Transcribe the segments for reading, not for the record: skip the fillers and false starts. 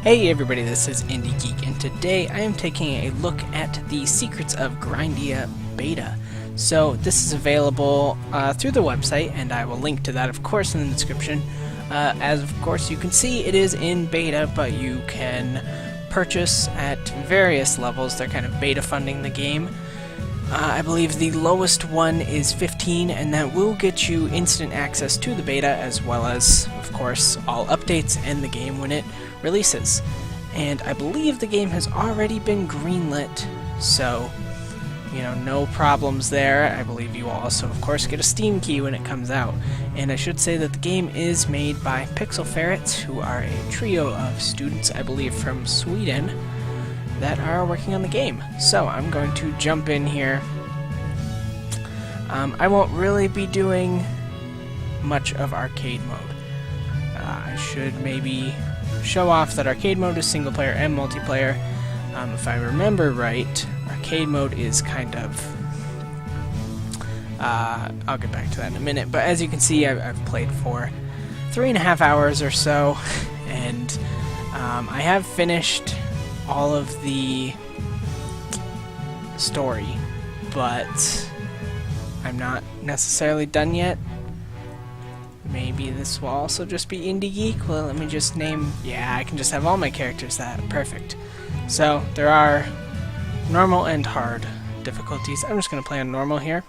Hey everybody, this is IndieGeek, and today I am taking a look at the Secrets of Grindea beta. So this is available through the website, and I will link to that of course in the description. As of course you can see, it is in beta, but you can purchase at various levels. They're kind of beta funding the game. I believe the lowest one is 15, and that will get you instant access to the beta, as well as, of course, all updates and the game when it releases. And I believe the game has already been greenlit, so, you know, no problems there. I believe you will also, of course, get a Steam key when it comes out. And I should say that the game is made by Pixel Ferrets, who are a trio of students, I believe, from Sweden, that are working on the game. So I'm going to jump in here. I won't really be doing much of arcade mode. I should maybe show off that arcade mode is single player and multiplayer. If I remember right, arcade mode is kind of... I'll get back to that in a minute, but as you can see, I've played for 3.5 hours or so, and I have finished all of the story, but I'm not necessarily done yet. Maybe this will also just be IndieGeek. Well, let me just name... Yeah, I can just have all my characters that. Perfect. So, there are normal and hard difficulties. I'm just going to play on normal here.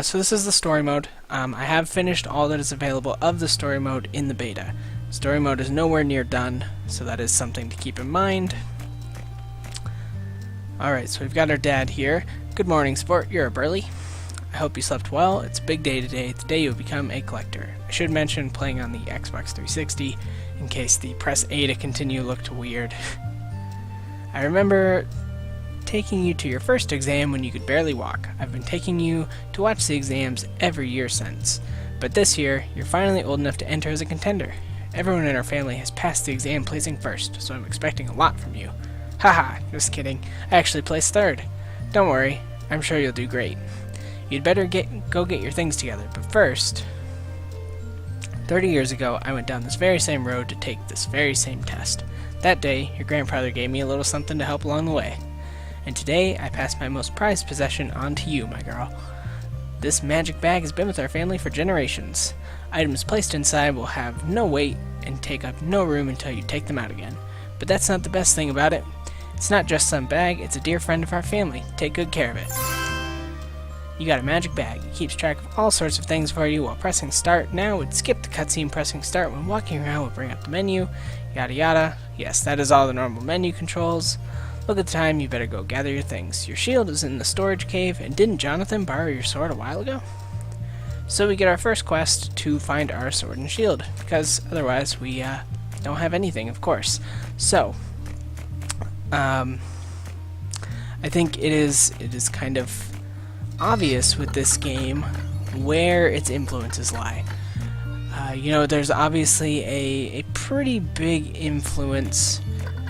So this is the story mode. I have finished all that is available of the story mode in the beta. Story mode is nowhere near done, so that is something to keep in mind. Alright, so we've got our dad here. Good morning, sport. You're up early. I hope you slept well. It's a big day today. Today you'll become a collector. I should mention playing on the Xbox 360, in case the press A to continue looked weird. I remember taking you to your first exam when you could barely walk. I've been taking you to watch the exams every year since. But this year, you're finally old enough to enter as a contender. Everyone in our family has passed the exam placing first, so I'm expecting a lot from you. Haha, just kidding. I actually placed third. Don't worry, I'm sure you'll do great. You'd better go get your things together, but first... 30 years ago, I went down this very same road to take this very same test. That day, your grandfather gave me a little something to help along the way. And today, I passed my most prized possession on to you, my girl. This magic bag has been with our family for generations. Items placed inside will have no weight and take up no room until you take them out again. But that's not the best thing about it. It's not just some bag, it's a dear friend of our family. Take good care of it. You got a magic bag. It keeps track of all sorts of things for you while pressing start. Now would skip the cutscene. Pressing start when walking around will bring up the menu. Yada yada. Yes, that is all the normal menu controls. Look at the time, you better go gather your things. Your shield is in the storage cave, and didn't Jonathan borrow your sword a while ago? So we get our first quest to find our sword and shield, because otherwise we don't have anything, of course. So, I think it is kind of obvious with this game where its influences lie. You know, there's obviously a pretty big influence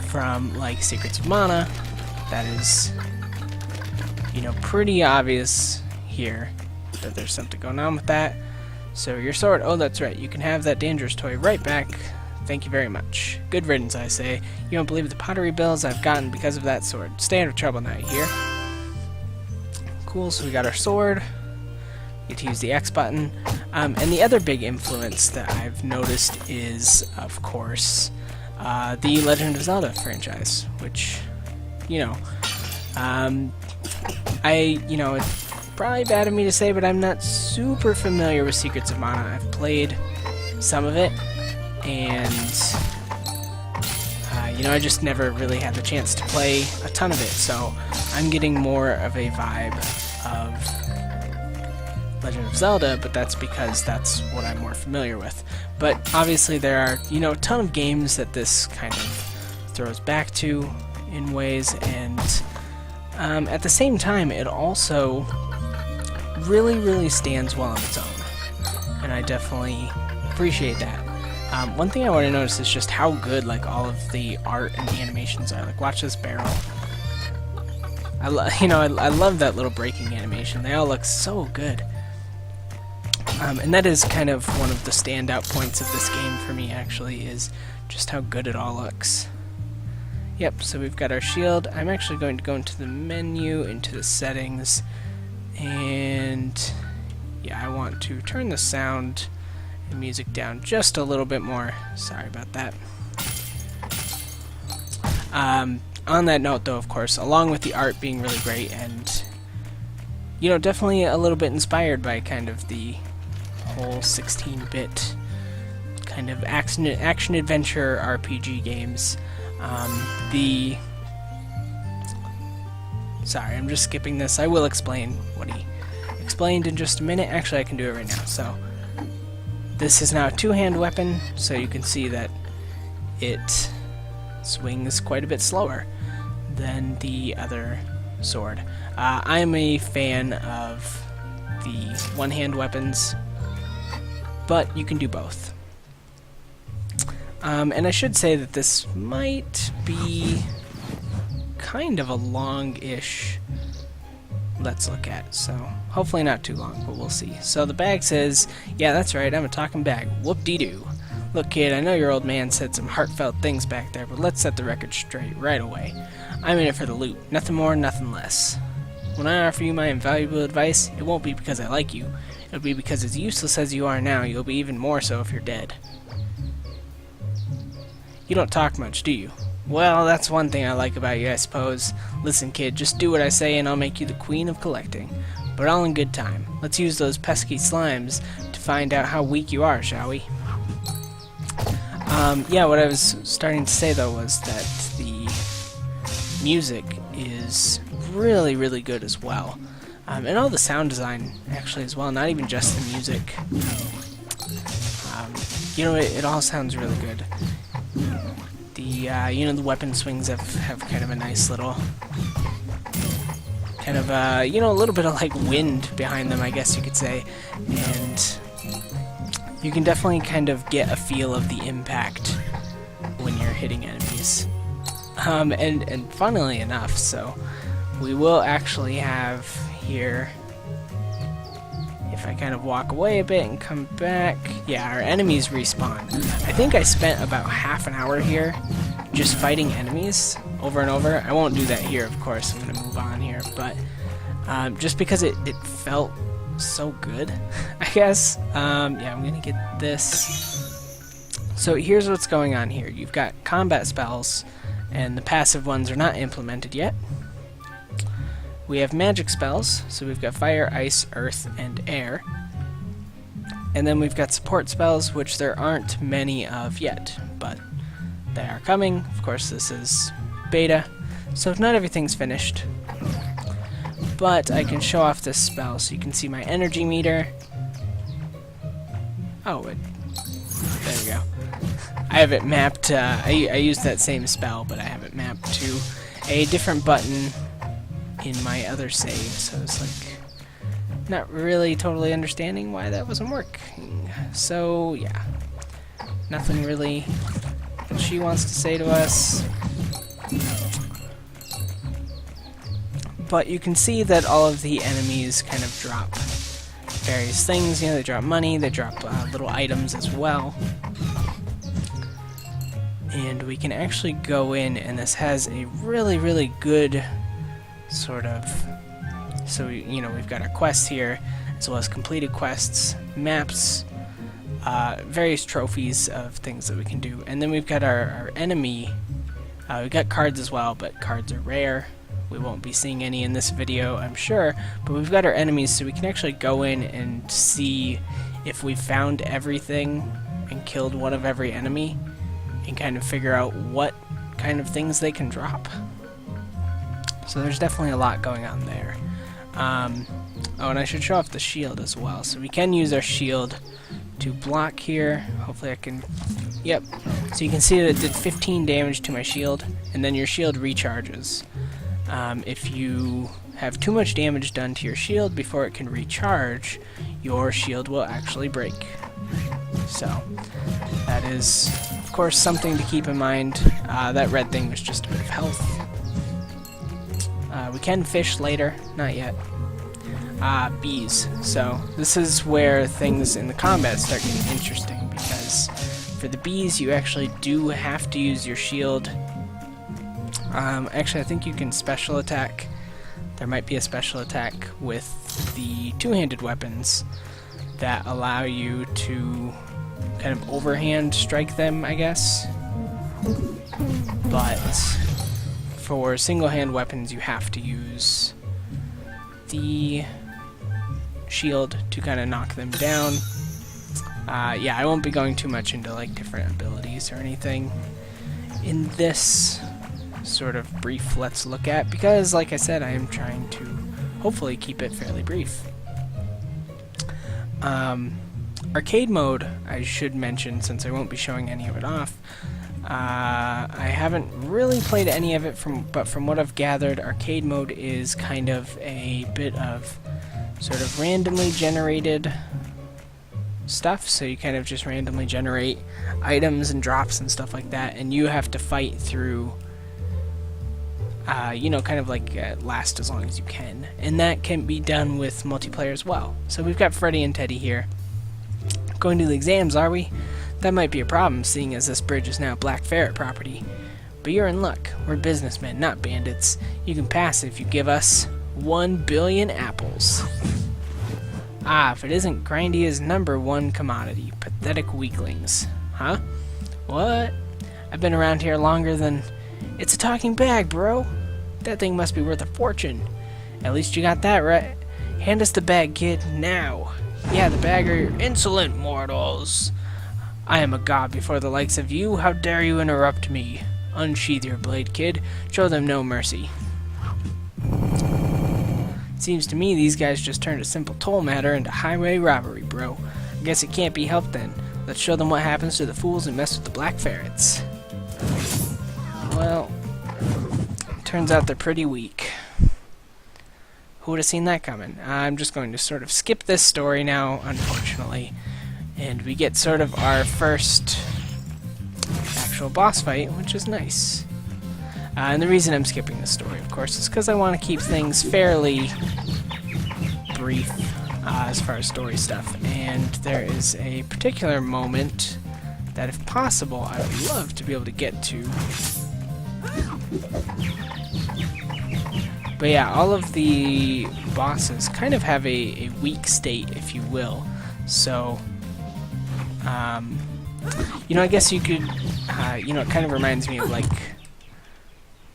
from, like, Secrets of Mana. That is, you know, pretty obvious here that there's something going on with that. So your sword, oh that's right, you can have that dangerous toy right back. Thank you very much. Good riddance, I say. You don't believe the pottery bills I've gotten because of that sword. Stay out of trouble now, you hear? Cool, so we got our sword. We get to use the X button. And the other big influence that I've noticed is, of course, the Legend of Zelda franchise, which, you know, it's probably bad of me to say, but I'm not super familiar with Secrets of Mana. I've played some of it, and, you know, I just never really had the chance to play a ton of it, so I'm getting more of a vibe of Legend of Zelda, but that's because that's what I'm more familiar with. But obviously there are, you know, a ton of games that this kind of throws back to in ways, and at the same time it also really stands well on its own, and I definitely appreciate that. One thing I want to notice is just how good, like, all of the art and the animations are. Like, watch this barrel. I love that little breaking animation. They all look so good. And that is kind of one of the standout points of this game for me, actually, is just how good it all looks. Yep, so we've got our shield. I'm actually going to go into the menu, into the settings, and yeah, I want to turn the sound and music down just a little bit more. Sorry about that. On that note, though, of course, along with the art being really great and, you know, definitely a little bit inspired by kind of the whole 16-bit kind of action-adventure RPG games. Sorry, I'm just skipping this. I will explain what he explained in just a minute. Actually, I can do it right now. So, this is now a two-hand weapon, so you can see that it swings quite a bit slower than the other sword. I'm a fan of the one-hand weapons, but you can do both. And I should say that this might be kind of a long-ish let's look at, so hopefully not too long, but we'll see. So the bag says, yeah, that's right, I'm a talking bag. Whoop-dee-doo. Look, kid, I know your old man said some heartfelt things back there, but let's set the record straight right away. I'm in it for the loot. Nothing more, nothing less. When I offer you my invaluable advice, it won't be because I like you. It'll be because as useless as you are now, you'll be even more so if you're dead. You don't talk much, do you? Well, that's one thing I like about you, I suppose. Listen, kid, just do what I say and I'll make you the queen of collecting. But all in good time. Let's use those pesky slimes to find out how weak you are, shall we? Yeah, what I was starting to say, though, was that the music is really, really good as well. And all the sound design, actually, as well, not even just the music. You know, it all sounds really good. You know, the weapon swings have kind of a nice little, kind of, you know, a little bit of, like, wind behind them, I guess you could say. And you can definitely kind of get a feel of the impact when you're hitting enemies. And funnily enough, so we will actually have here, if I kind of walk away a bit and come back, yeah, our enemies respawn. I think I spent about half an hour here just fighting enemies over and over. I won't do that here, of course. I'm going to move on here, but just because it felt so good, I guess. Yeah, I'm going to get this. So here's what's going on here. You've got combat spells, and the passive ones are not implemented yet. We have magic spells, so we've got fire, ice, earth, and air. And then we've got support spells, which there aren't many of yet, but they are coming. Of course, this is beta, so not everything's finished. But I can show off this spell, so you can see my energy meter. Oh, there we go. I have it mapped, I used that same spell, but I have it mapped to a different button in my other save, so it's like not really totally understanding why that wasn't working. So yeah, nothing really she wants to say to us, but you can see that all of the enemies kind of drop various things. You know, they drop money, they drop little items as well. And we can actually go in, and this has a really, really good sort of, so you know, we've got our quests here, as well as completed quests, maps, various trophies of things that we can do, and then we've got our enemy. We've got cards as well, but cards are rare. We won't be seeing any in this video, I'm sure, but we've got our enemies, so we can actually go in and see if we've found everything and killed one of every enemy, and kind of figure out what kind of things they can drop. So there's definitely a lot going on there. Oh, and I should show off the shield as well. So we can use our shield to block here. Hopefully I can... Yep. So you can see that it did 15 damage to my shield, and then your shield recharges. If you have too much damage done to your shield before it can recharge, your shield will actually break. So that is, of course, something to keep in mind. That red thing was just a bit of health. We can fish later, not yet. bees. So this is where things in the combat start getting interesting, because for the bees you actually do have to use your shield. Actually, I think you can special attack. There might be a special attack with the two-handed weapons that allow you to kind of overhand strike them, I guess. But for single-hand weapons, you have to use the shield to kind of knock them down. Yeah, I won't be going too much into like different abilities or anything in this sort of brief let's look at, because like I said, I am trying to hopefully keep it fairly brief. Arcade mode, I should mention, since I won't be showing any of it off. I haven't really played any of it, but from what I've gathered, arcade mode is kind of a bit of sort of randomly generated stuff, so you kind of just randomly generate items and drops and stuff like that, and you have to fight through you know, kind of like last as long as you can, and that can be done with multiplayer as well. So we've got Freddy and Teddy here. Going to the exams, are we? That might be a problem, seeing as this bridge is now Black Ferret property. But you're in luck. We're businessmen, not bandits. You can pass if you give us 1 billion apples. Ah, if it isn't Grindea's #1 commodity. Pathetic weaklings. Huh? What? I've been around here longer than... It's a talking bag, bro. That thing must be worth a fortune. At least you got that right. Hand us the bag, kid, now. Yeah, the bag are your insolent mortals. I am a god before the likes of you. How dare you interrupt me? Unsheath your blade, kid. Show them no mercy. Seems to me these guys just turned a simple toll matter into highway robbery, bro. I guess it can't be helped then. Let's show them what happens to the fools who mess with the Black Ferrets. Well, turns out they're pretty weak. Who would have seen that coming? I'm just going to sort of skip this story now, unfortunately. And we get sort of our first actual boss fight, which is nice. And the reason I'm skipping this story, of course, is because I want to keep things fairly brief as far as story stuff. And there is a particular moment that, if possible, I would love to be able to get to. But yeah, all of the bosses kind of have a weak state, if you will. So, you know, I guess you could, you know, it kind of reminds me of like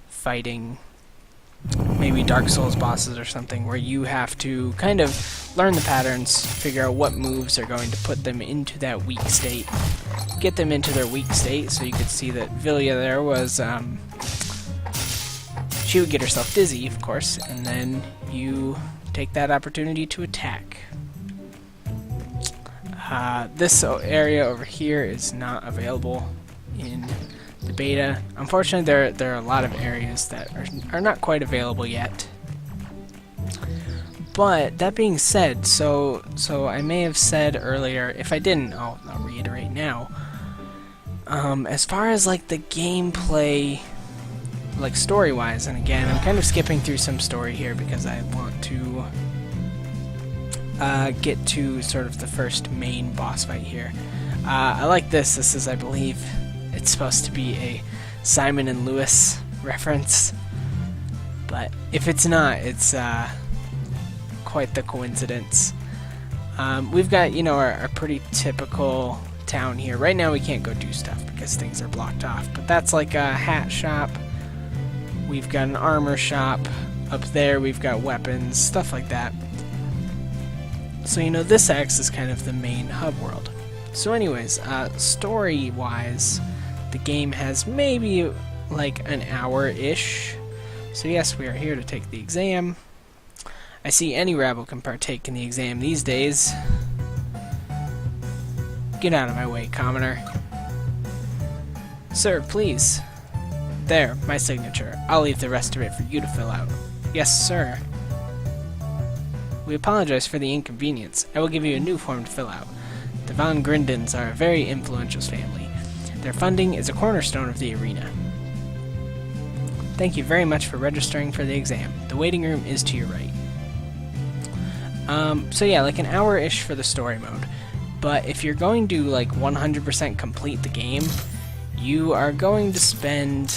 fighting maybe Dark Souls bosses or something, where you have to kind of learn the patterns, figure out what moves are going to put them into that weak state, get them into their weak state. So you could see that Villia there was, she would get herself dizzy, of course, and then you take that opportunity to attack. This area over here is not available in the beta. Unfortunately, there are a lot of areas that are not quite available yet. But that being said, so I may have said earlier, if I didn't, I'll reiterate now. As far as like the gameplay, like story-wise, and again, I'm kind of skipping through some story here because I want to get to sort of the first main boss fight here. I like this. This is, I believe, it's supposed to be a Simon and Lewis reference, but if it's not, it's quite the coincidence. We've got, you know, our pretty typical town here. Right now we can't go do stuff because things are blocked off, but that's like a hat shop. We've got an armor shop. Up there we've got weapons, stuff like that. So, you know, this acts as kind of the main hub world. So anyways, story-wise, the game has maybe like an hour-ish. So yes, we are here to take the exam. I see any rabble can partake in the exam these days. Get out of my way, commoner. Sir, please. There, my signature. I'll leave the rest of it for you to fill out. Yes, sir. We apologize for the inconvenience. I will give you a new form to fill out. The Von Grindens are a very influential family. Their funding is a cornerstone of the arena. Thank you very much for registering for the exam. The waiting room is to your right. So yeah, like an hour-ish for the story mode. But if you're going to like 100% complete the game, you are going to spend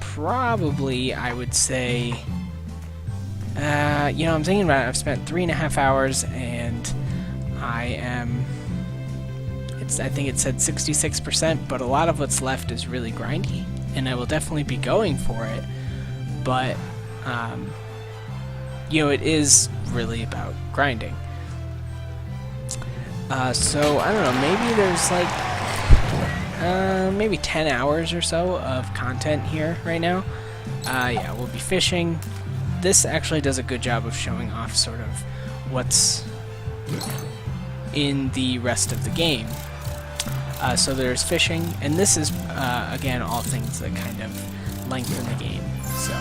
probably, I would say, you know, I'm thinking about it, I've spent 3.5 hours, and I think it said 66%, but a lot of what's left is really grindy, and I will definitely be going for it, but, you know, it is really about grinding. So, I don't know, maybe there's like, maybe 10 hours or so of content here right now. Yeah, we'll be fishing. This actually does a good job of showing off sort of what's in the rest of the game. So there's fishing, and this is, again, all things that kind of lengthen the game. So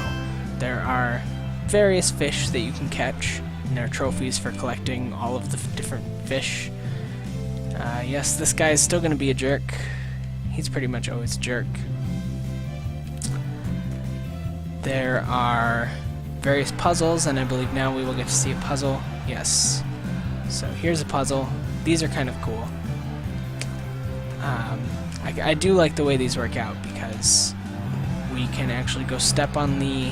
there are various fish that you can catch, and there are trophies for collecting all of the different fish. Yes, this guy is still going to be a jerk. He's pretty much always a jerk. There are various puzzles, and I believe now we will get to see a puzzle. Yes. So here's a puzzle. These are kind of cool. I do like the way these work out, because we can actually go step on the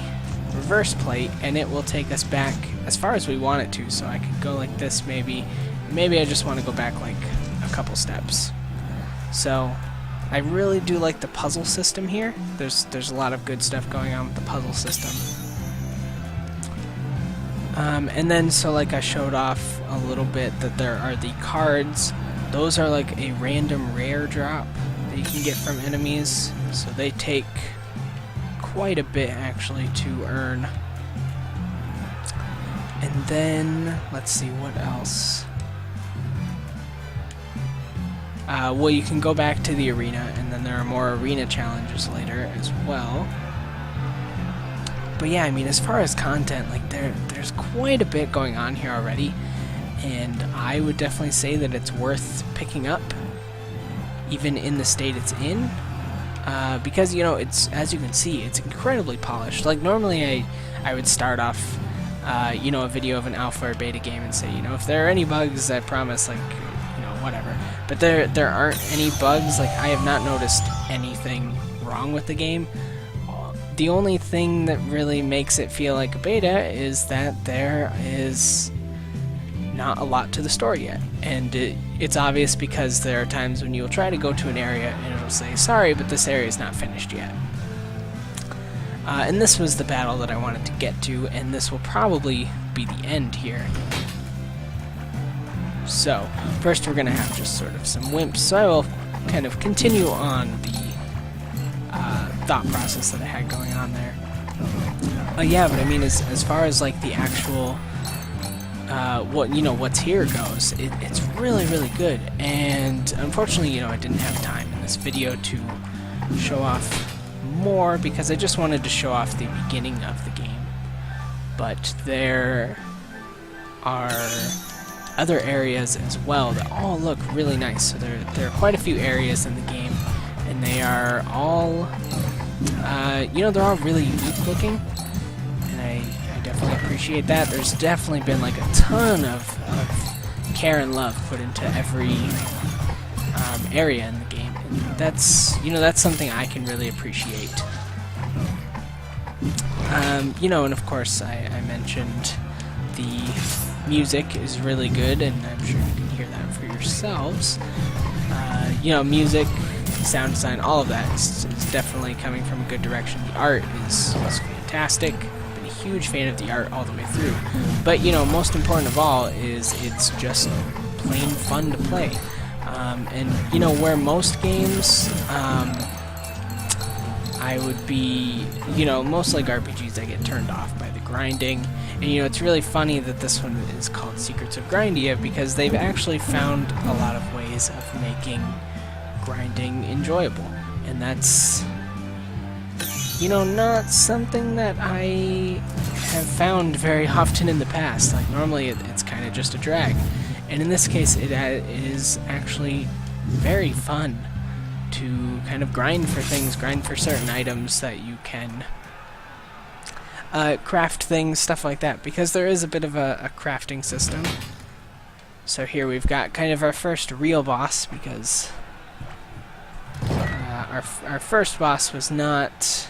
reverse plate and it will take us back as far as we want it to. So I could go like this maybe. Maybe I just want to go back like a couple steps. So I really do like the puzzle system here. There's a lot of good stuff going on with the puzzle system. And then, so like I showed off a little bit, that there are the cards. Those are like a random rare drop that you can get from enemies. So they take quite a bit actually to earn. And then, let's see, what else? Well, you can go back to the arena, and then there are more arena challenges later as well. But yeah, I mean, as far as content, like there's quite a bit going on here already, and I would definitely say that it's worth picking up, even in the state it's in, because, you know, it's, as you can see, it's incredibly polished. Like normally I would start off, you know, a video of an alpha or beta game and say, you know, if there are any bugs, I promise, like, you know, whatever. But there aren't any bugs. Like, I have not noticed anything wrong with the game. The only thing that really makes it feel like a beta is that there is not a lot to the story yet. And it's obvious because there are times when you'll try to go to an area and it'll say, sorry, but this area is not finished yet. And this was the battle that I wanted to get to, and this will probably be the end here. So, first we're going to have just sort of some wimps, so I will kind of continue on the thought process that I had going on there. Yeah, but I mean, as far as like the actual, what, you know, what's here goes, it's really, really good. And unfortunately, you know, I didn't have time in this video to show off more, because I just wanted to show off the beginning of the game. But there are other areas as well that all look really nice. So there are quite a few areas in the game, and they are all, you know, they're all really unique looking, and I definitely appreciate that. There's definitely been like a ton of care and love put into every area in the game, and that's, you know, that's something I can really appreciate. You know, and of course I mentioned the music is really good, and I'm sure you can hear that for yourselves. You know, music, sound design, all of that is definitely coming from a good direction. The art is fantastic. I've been a huge fan of the art all the way through. But, you know, most important of all is it's just plain fun to play. And, you know, where most games, I would be, you know, most like RPGs, I get turned off by the grinding. And, you know, it's really funny that this one is called Secrets of Grindea, because they've actually found a lot of ways of making grinding enjoyable. And that's, you know, not something that I have found very often in the past. Like, normally it's kind of just a drag. And in this case, it is actually very fun to kind of grind for things, grind for certain items that you can craft things, stuff like that, because there is a bit of a crafting system. So here we've got kind of our first real boss, because our first boss was not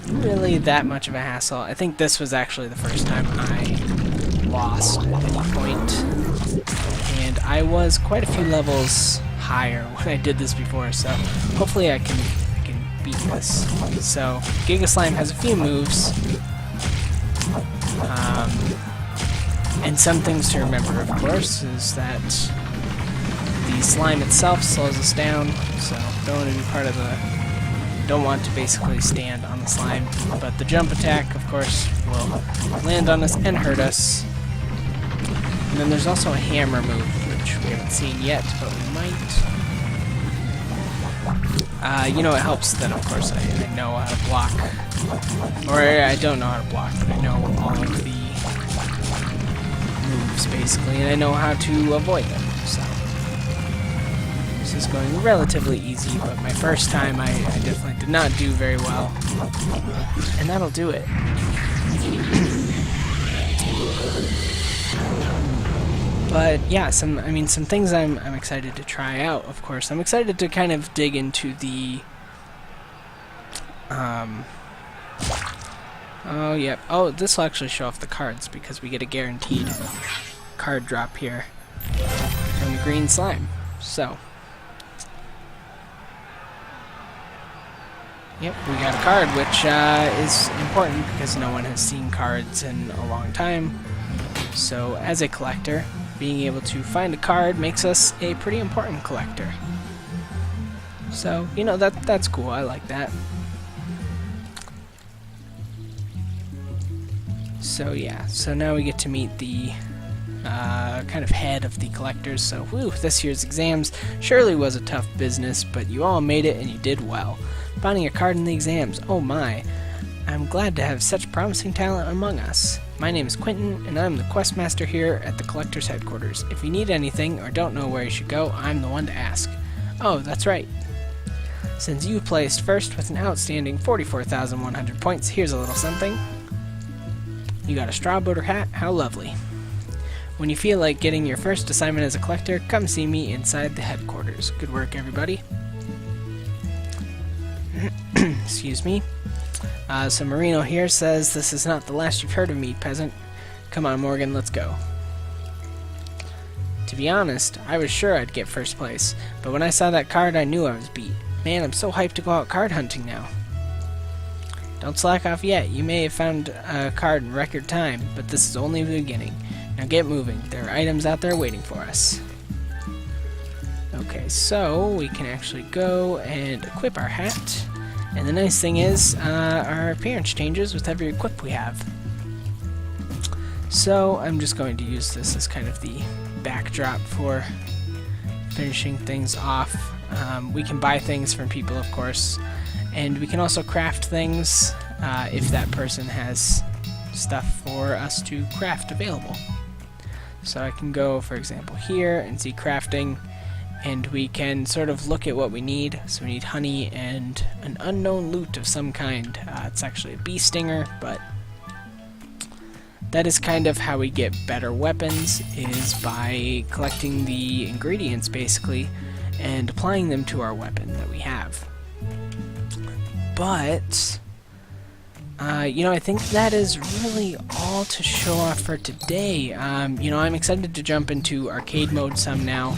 really that much of a hassle. I think this was actually the first time I lost at any point, and I was quite a few levels higher when I did this before, so hopefully I can beat this. So Giga Slime has a few moves, and some things to remember, of course, is that the slime itself slows us down, so don't want to basically stand on the slime. But the jump attack, of course, will land on us and hurt us. And then there's also a hammer move, which we haven't seen yet, but we might. You know, it helps that, of course, I know how to block. Or I don't know how to block, but I know all of the moves, basically, and I know how to avoid them, so this is going relatively easy, but my first time I definitely did not do very well, and that'll do it. But yeah, some things I'm excited to try out, of course. I'm excited to kind of dig into the oh, yep. Oh, this will actually show off the cards, because we get a guaranteed card drop here from the green slime. So, yep, we got a card, which is important because no one has seen cards in a long time. So, as a collector, being able to find a card makes us a pretty important collector. So, you know, that's cool. I like that. So yeah, so now we get to meet the kind of head of the collectors. So, whew, this year's exams surely was a tough business, but you all made it and you did well. Finding a card in the exams, oh my. I'm glad to have such promising talent among us. My name is Quentin, and I'm the quest master here at the collector's headquarters. If you need anything or don't know where you should go, I'm the one to ask. Oh, that's right. Since you placed first with an outstanding 44,100 points, here's a little something. You got a straw boater hat? How lovely. When you feel like getting your first assignment as a collector, come see me inside the headquarters. Good work, everybody. Excuse me. So Marino here says, this is not the last you've heard of me, peasant. Come on, Morgan, let's go. To be honest, I was sure I'd get first place, but when I saw that card, I knew I was beat. Man, I'm so hyped to go out card hunting now. Don't slack off yet. You may have found a card in record time, but this is only the beginning. Now get moving. There are items out there waiting for us. Okay, so we can actually go and equip our hat. And the nice thing is, our appearance changes with every equip we have. So I'm just going to use this as kind of the backdrop for finishing things off. We can buy things from people, of course, and we can also craft things if that person has stuff for us to craft available. So I can go, for example, here and see crafting, and we can sort of look at what we need. So we need honey and an unknown loot of some kind. It's actually a bee stinger, but that is kind of how we get better weapons, is by collecting the ingredients, basically, and applying them to our weapon that we have. But, you know, I think that is really all to show off for today. You know, I'm excited to jump into arcade mode some now.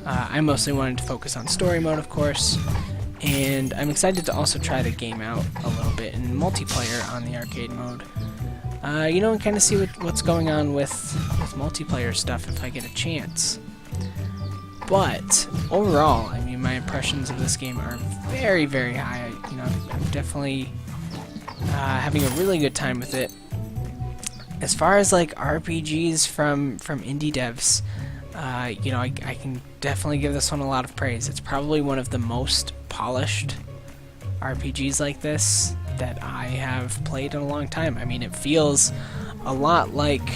I mostly wanted to focus on story mode, of course, and I'm excited to also try the game out a little bit in multiplayer on the arcade mode. You know, and kind of see what's going on with multiplayer stuff if I get a chance. But overall, I mean, my impressions of this game are very, very high. You know, I'm definitely having a really good time with it. As far as like RPGs from indie devs, you know, I can definitely give this one a lot of praise. It's probably one of the most polished RPGs like this that I have played in a long time. I mean, it feels a lot like,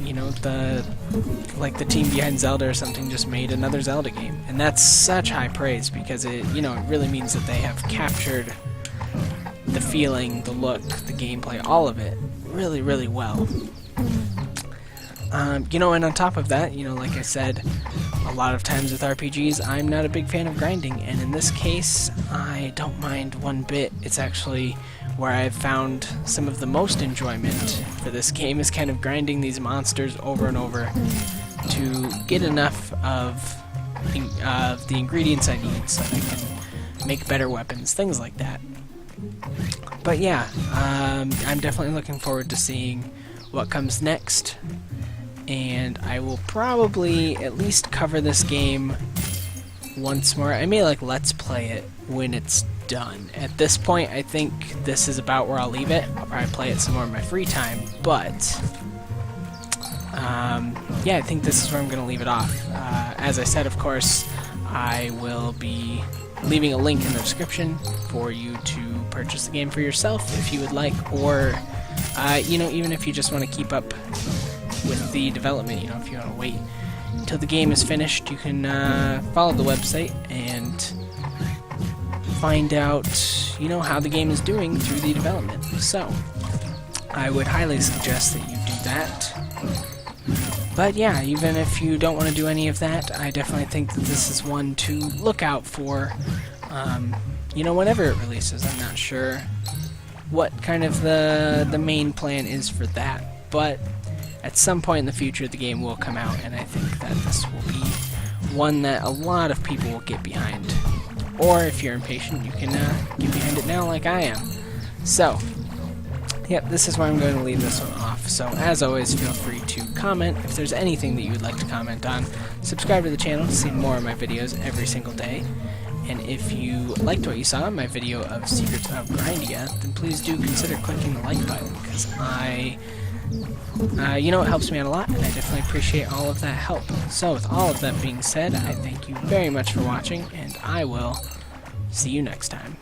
you know, the team behind Zelda or something just made another Zelda game, and that's such high praise because it, you know, it really means that they have captured the feeling, the look, the gameplay, all of it really, really well. You know, and on top of that, you know, like I said, a lot of times with RPGs, I'm not a big fan of grinding, and in this case, I don't mind one bit. It's actually where I've found some of the most enjoyment for this game, is kind of grinding these monsters over and over to get enough of the ingredients I need so that I can make better weapons, things like that. But yeah, I'm definitely looking forward to seeing what comes next, and I will probably at least cover this game once more. I may like let's play it when it's done. At this point, I think this is about where I'll leave it. I'll probably play it some more in my free time, but yeah, I think this is where I'm going to leave it off. As I said, of course, I will be leaving a link in the description for you to purchase the game for yourself if you would like, or you know, even if you just want to keep up with the development, you know, if you want to wait until the game is finished, you can follow the website and find out, you know, how the game is doing through the development. So I would highly suggest that you do that. But yeah, even if you don't want to do any of that, I definitely think that this is one to look out for, you know, whenever it releases. I'm not sure what kind of the main plan is for that, but at some point in the future the game will come out, and I think that this will be one that a lot of people will get behind. Or if you're impatient, you can get behind it now like I am. So, yep, this is where I'm going to leave this one off. So, as always, feel free to comment if there's anything that you would like to comment on. Subscribe to the channel to see more of my videos every single day. And if you liked what you saw in my video of Secrets of Grindea, then please do consider clicking the like button, because you know, it helps me out a lot, and I definitely appreciate all of that help. So, with all of that being said, I thank you very much for watching, and I will see you next time.